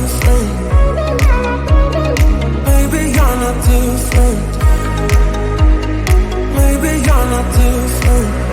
different. Maybe you're not different. Maybe you're not different.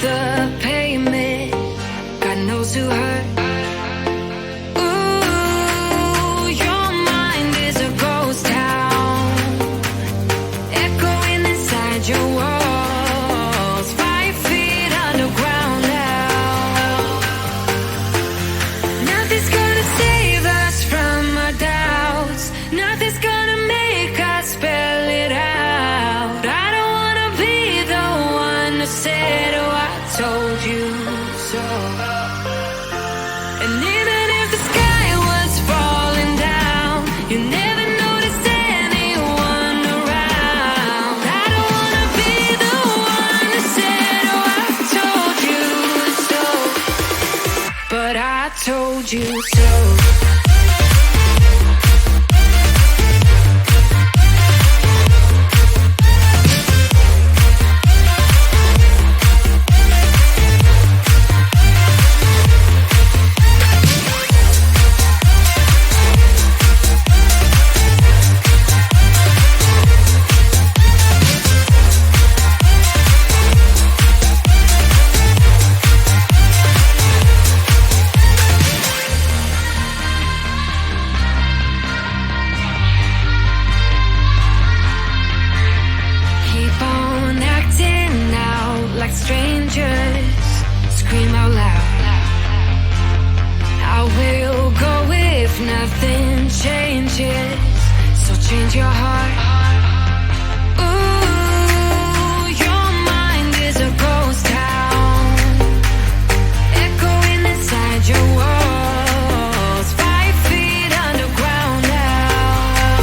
the pavement. God knows who hurt. Ooh, your mind is a ghost town, echoing inside your walls, 5 feet underground now. Nothing's gonna save us from our doubts. Nothing's gonna make us spell it out. I don't wanna be the one to say, oh, I told you so. And even if the sky was falling down, you never noticed anyone around. I don't wanna be the one to say, oh, I told you so. But I told you so. Keep on acting out like strangers. Scream out loud. I will go if nothing changes. So change your heart. Ooh, your mind is a ghost town, echoing inside your walls, 5 feet underground now.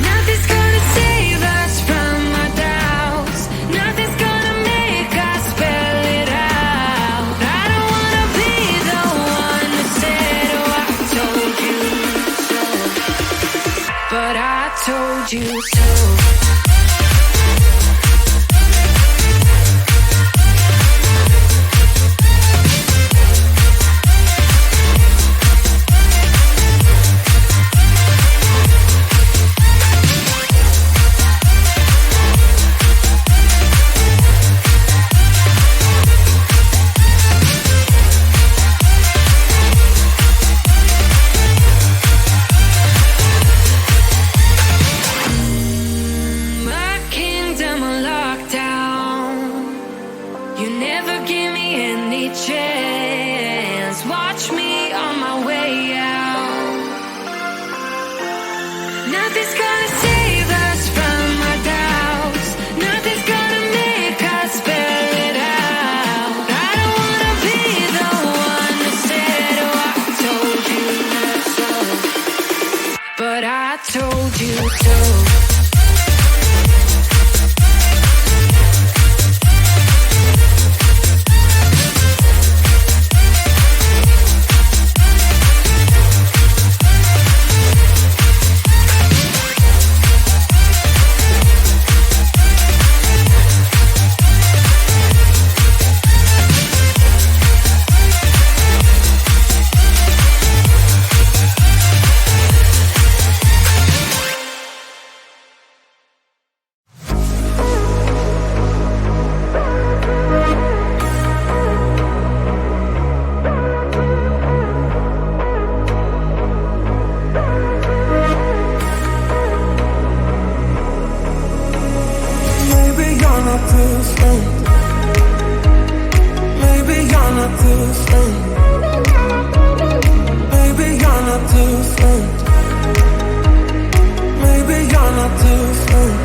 Nothing's gonna save us from our doubts. Nothing's gonna make us spell it out. I don't wanna be the one that said, oh, I told you so. But I told you so. My kingdom on lockdown. You never give me any chance. Watch me on my way out. Nothing's gonna save us from our doubts. Nothing's gonna make us spell it out. I don't wanna be the one that said, oh, I told you so. But I told you so. Maybe you're not different. Maybe you're not different. Maybe you're not different. Maybe you're not different.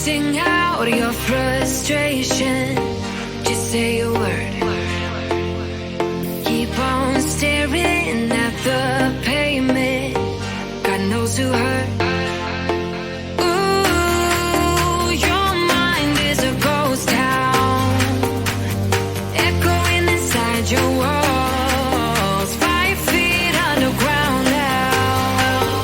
Sing out your frustration. Just say a word. Keep on staring at the pavement. God knows who hurt. Ooh, your mind is a ghost town, echoing inside your walls. 5 feet underground now.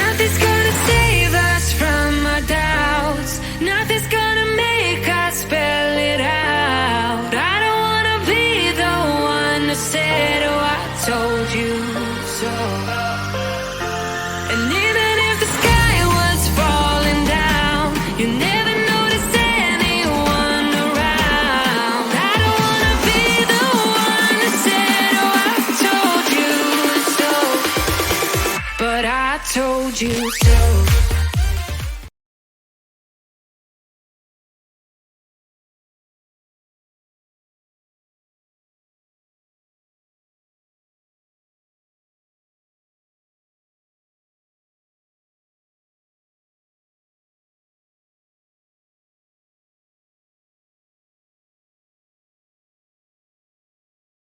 Nothing's gonna save us from our doubts. Nothing's gonna make us spell it out. I don't wanna be the one to say, oh, I told you so. And even if the sky was falling down, you never noticed anyone around. I don't wanna be the one to say, oh, I told you so. But I told you so.